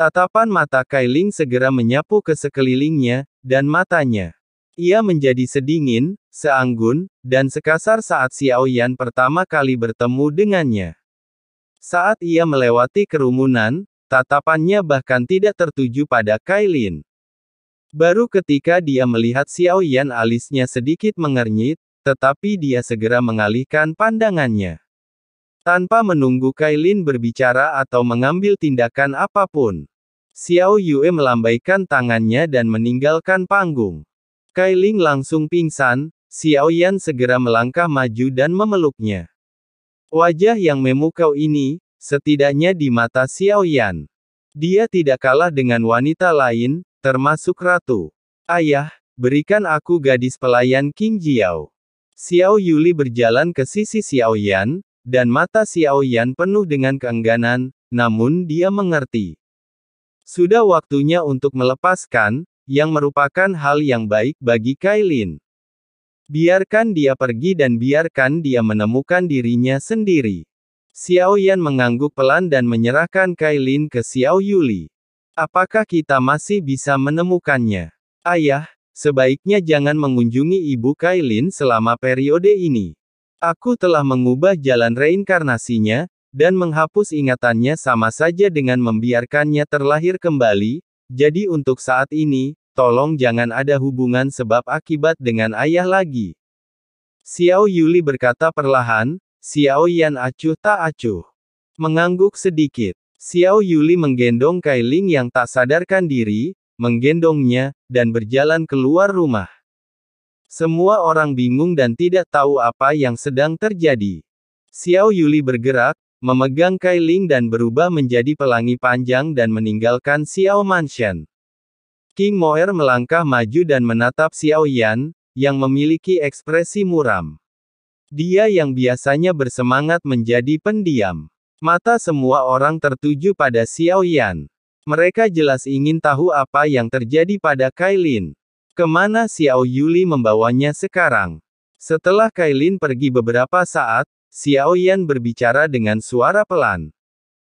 Tatapan mata Kailing segera menyapu ke sekelilingnya, dan matanya. Ia menjadi sedingin, seanggun, dan sekasar saat Xiao Yan pertama kali bertemu dengannya. Saat ia melewati kerumunan, tatapannya bahkan tidak tertuju pada Kailin. Baru ketika dia melihat Xiao Yan alisnya sedikit mengernyit, tetapi dia segera mengalihkan pandangannya. Tanpa menunggu Kailin berbicara atau mengambil tindakan apapun, Xiao Yue melambaikan tangannya dan meninggalkan panggung. Kailin langsung pingsan, Xiao Yan segera melangkah maju dan memeluknya. Wajah yang memukau ini, setidaknya di mata Xiao Yan, dia tidak kalah dengan wanita lain, termasuk ratu. Ayah, berikan aku gadis pelayan King Jiao. Xiao Yuli berjalan ke sisi Xiao Yan, dan mata Xiao Yan penuh dengan keengganan, namun dia mengerti. Sudah waktunya untuk melepaskan, yang merupakan hal yang baik bagi Kailin. Biarkan dia pergi dan biarkan dia menemukan dirinya sendiri. Xiao Yan mengangguk pelan dan menyerahkan Kailin ke Xiao Yuli. Apakah kita masih bisa menemukannya? Ayah, sebaiknya jangan mengunjungi ibu Kailin selama periode ini. Aku telah mengubah jalan reinkarnasinya, dan menghapus ingatannya sama saja dengan membiarkannya terlahir kembali, jadi untuk saat ini, tolong jangan ada hubungan sebab akibat dengan ayah lagi. Xiao Yuli berkata perlahan, Xiao Yan acuh tak acuh. Mengangguk sedikit, Xiao Yuli menggendong Kailing yang tak sadarkan diri, menggendongnya, dan berjalan keluar rumah. Semua orang bingung dan tidak tahu apa yang sedang terjadi. Xiao Yuli bergerak, memegang Kailing dan berubah menjadi pelangi panjang dan meninggalkan Xiao Mansion. King Moer melangkah maju dan menatap Xiao Yan, yang memiliki ekspresi muram. Dia yang biasanya bersemangat menjadi pendiam. Mata semua orang tertuju pada Xiao Yan. Mereka jelas ingin tahu apa yang terjadi pada Kailin. Kemana Xiao Yuli membawanya sekarang? Setelah Kailin pergi beberapa saat, Xiao Yan berbicara dengan suara pelan.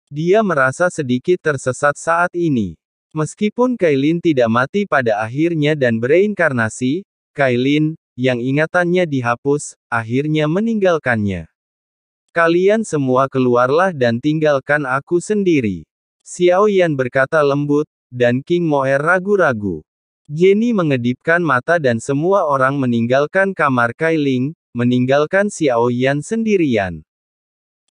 Dia merasa sedikit tersesat saat ini. Meskipun Kailin tidak mati pada akhirnya dan bereinkarnasi, Kailin, yang ingatannya dihapus, akhirnya meninggalkannya. Kalian semua keluarlah dan tinggalkan aku sendiri. Xiao Yan berkata lembut, dan King Moer ragu-ragu. Jenny mengedipkan mata dan semua orang meninggalkan kamar Kailin, meninggalkan Xiao Yan sendirian.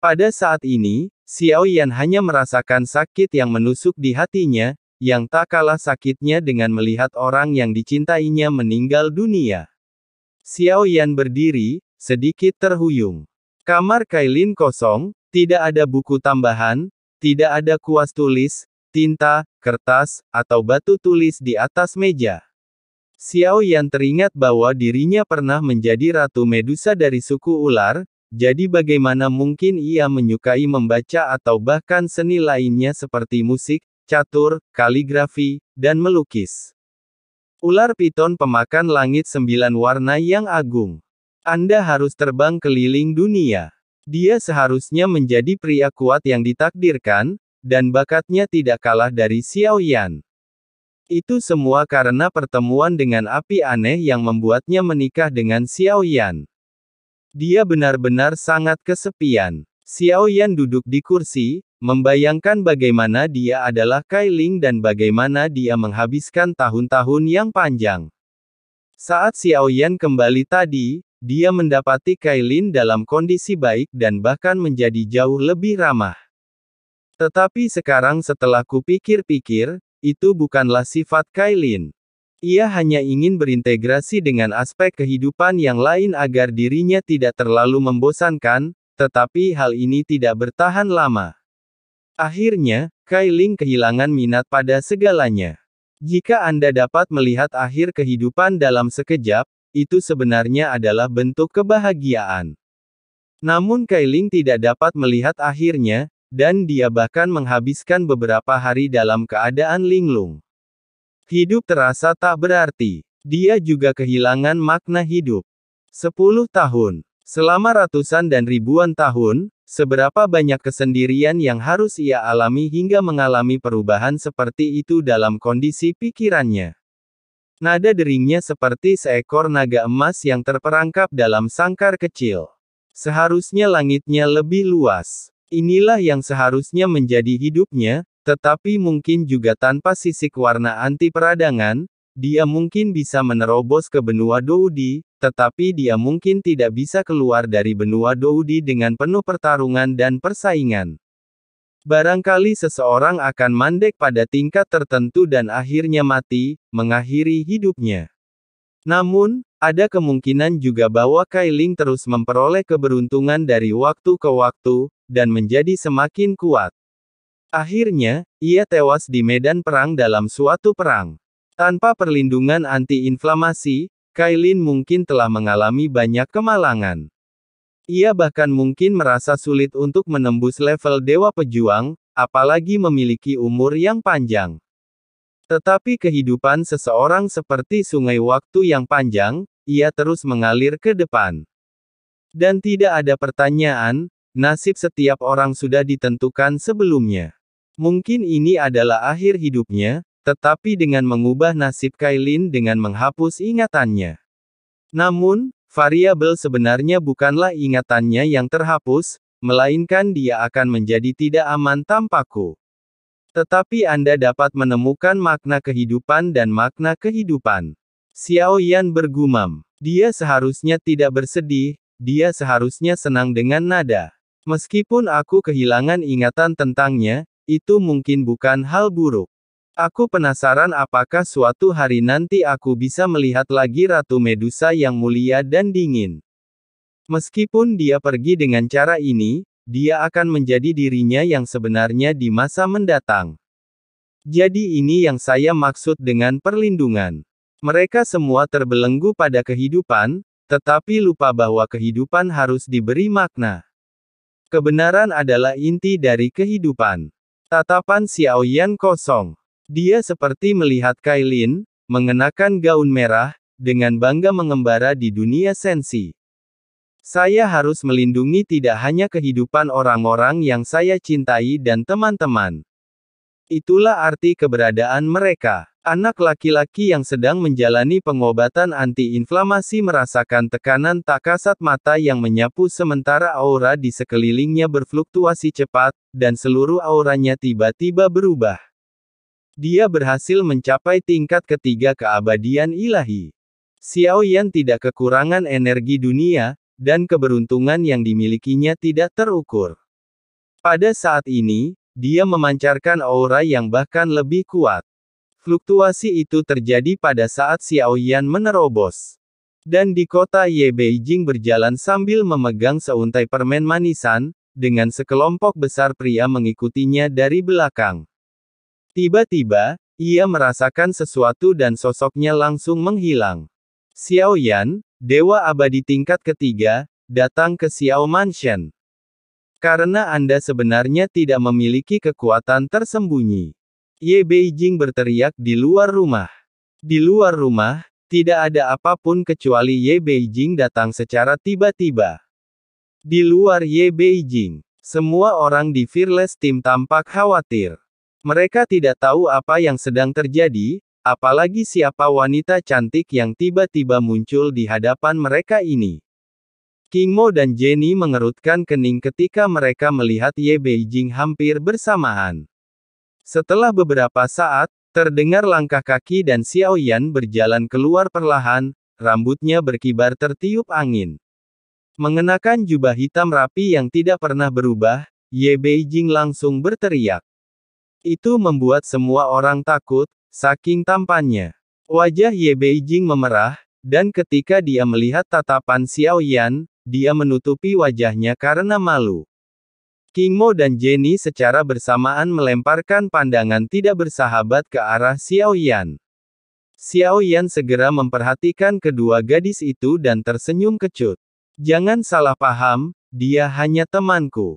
Pada saat ini, Xiao Yan hanya merasakan sakit yang menusuk di hatinya, yang tak kalah sakitnya dengan melihat orang yang dicintainya meninggal dunia. Xiao Yan berdiri, sedikit terhuyung. Kamar Kailin kosong, tidak ada buku tambahan, tidak ada kuas tulis, tinta, kertas, atau batu tulis di atas meja. Xiao Yan teringat bahwa dirinya pernah menjadi Ratu Medusa dari suku ular, jadi bagaimana mungkin ia menyukai membaca atau bahkan seni lainnya seperti musik, catur, kaligrafi, dan melukis. Ular piton pemakan langit 9 warna yang agung. Anda harus terbang keliling dunia. Dia seharusnya menjadi pria kuat yang ditakdirkan, dan bakatnya tidak kalah dari Xiao Yan. Itu semua karena pertemuan dengan api aneh yang membuatnya menikah dengan Xiao Yan. Dia benar-benar sangat kesepian. Xiao Yan duduk di kursi, membayangkan bagaimana dia adalah Kailin dan bagaimana dia menghabiskan tahun-tahun yang panjang. Saat Xiao Yan kembali tadi, dia mendapati Kailin dalam kondisi baik dan bahkan menjadi jauh lebih ramah. Tetapi sekarang setelah kupikir-pikir, itu bukanlah sifat Kailin. Ia hanya ingin berintegrasi dengan aspek kehidupan yang lain agar dirinya tidak terlalu membosankan, tetapi hal ini tidak bertahan lama. Akhirnya, Kailin kehilangan minat pada segalanya. Jika Anda dapat melihat akhir kehidupan dalam sekejap, itu sebenarnya adalah bentuk kebahagiaan. Namun Kailin tidak dapat melihat akhirnya, dan dia bahkan menghabiskan beberapa hari dalam keadaan linglung. Hidup terasa tak berarti. Dia juga kehilangan makna hidup. 10 tahun. Selama ratusan dan ribuan tahun, seberapa banyak kesendirian yang harus ia alami hingga mengalami perubahan seperti itu dalam kondisi pikirannya. Nada deringnya seperti seekor naga emas yang terperangkap dalam sangkar kecil. Seharusnya langitnya lebih luas. Inilah yang seharusnya menjadi hidupnya, tetapi mungkin juga tanpa sisik warna anti peradangan, dia mungkin bisa menerobos ke benua Doudi, tetapi dia mungkin tidak bisa keluar dari benua Doudi dengan penuh pertarungan dan persaingan. Barangkali seseorang akan mandek pada tingkat tertentu dan akhirnya mati, mengakhiri hidupnya. Namun, ada kemungkinan juga bahwa Kailing terus memperoleh keberuntungan dari waktu ke waktu, dan menjadi semakin kuat. Akhirnya, ia tewas di medan perang dalam suatu perang. Tanpa perlindungan anti-inflamasi, Kailing mungkin telah mengalami banyak kemalangan. Ia bahkan mungkin merasa sulit untuk menembus level Dewa Pejuang, apalagi memiliki umur yang panjang. Tetapi kehidupan seseorang seperti sungai waktu yang panjang, ia terus mengalir ke depan. Dan tidak ada pertanyaan, nasib setiap orang sudah ditentukan sebelumnya. Mungkin ini adalah akhir hidupnya, tetapi dengan mengubah nasib Kailing dengan menghapus ingatannya. Namun, variabel sebenarnya bukanlah ingatannya yang terhapus, melainkan dia akan menjadi tidak aman tanpaku. Tetapi Anda dapat menemukan makna kehidupan dan makna kehidupan. Xiao Yan bergumam. Dia seharusnya tidak bersedih, dia seharusnya senang dengan nada. Meskipun aku kehilangan ingatan tentangnya, itu mungkin bukan hal buruk. Aku penasaran apakah suatu hari nanti aku bisa melihat lagi Ratu Medusa yang mulia dan dingin. Meskipun dia pergi dengan cara ini, dia akan menjadi dirinya yang sebenarnya di masa mendatang. Jadi ini yang saya maksud dengan perlindungan. Mereka semua terbelenggu pada kehidupan, tetapi lupa bahwa kehidupan harus diberi makna. Kebenaran adalah inti dari kehidupan. Tatapan Xiao Yan kosong. Dia seperti melihat Kailing, mengenakan gaun merah, dengan bangga mengembara di dunia sensi. Saya harus melindungi tidak hanya kehidupan orang-orang yang saya cintai dan teman-teman. Itulah arti keberadaan mereka. Anak laki-laki yang sedang menjalani pengobatan anti-inflamasi merasakan tekanan tak kasat mata yang menyapu sementara aura di sekelilingnya berfluktuasi cepat, dan seluruh auranya tiba-tiba berubah. Dia berhasil mencapai tingkat ketiga keabadian ilahi. Xiao Yan tidak kekurangan energi dunia, dan keberuntungan yang dimilikinya tidak terukur. Pada saat ini, dia memancarkan aura yang bahkan lebih kuat. Fluktuasi itu terjadi pada saat Xiao Yan menerobos. Dan di kota Ye Beijing berjalan sambil memegang seuntai permen manisan, dengan sekelompok besar pria mengikutinya dari belakang. Tiba-tiba, ia merasakan sesuatu dan sosoknya langsung menghilang. Xiao Yan, Dewa Abadi tingkat ketiga, datang ke Xiao Mansion. Karena Anda sebenarnya tidak memiliki kekuatan tersembunyi. Ye Beijing berteriak di luar rumah. Di luar rumah, tidak ada apapun kecuali Ye Beijing datang secara tiba-tiba. Di luar Ye Beijing, semua orang di Fearless Team tampak khawatir. Mereka tidak tahu apa yang sedang terjadi, apalagi siapa wanita cantik yang tiba-tiba muncul di hadapan mereka ini. King Mo dan Jenny mengerutkan kening ketika mereka melihat Ye Beijing hampir bersamaan. Setelah beberapa saat, terdengar langkah kaki dan Xiao Yan berjalan keluar perlahan, rambutnya berkibar tertiup angin. Mengenakan jubah hitam rapi yang tidak pernah berubah, Ye Beijing langsung berteriak. Itu membuat semua orang takut, saking tampannya. Wajah Ye Beijing memerah, dan ketika dia melihat tatapan Xiao Yan, dia menutupi wajahnya karena malu. King Mo dan Jenny secara bersamaan melemparkan pandangan tidak bersahabat ke arah Xiao Yan. Xiao Yan segera memperhatikan kedua gadis itu dan tersenyum kecut. Jangan salah paham, dia hanya temanku.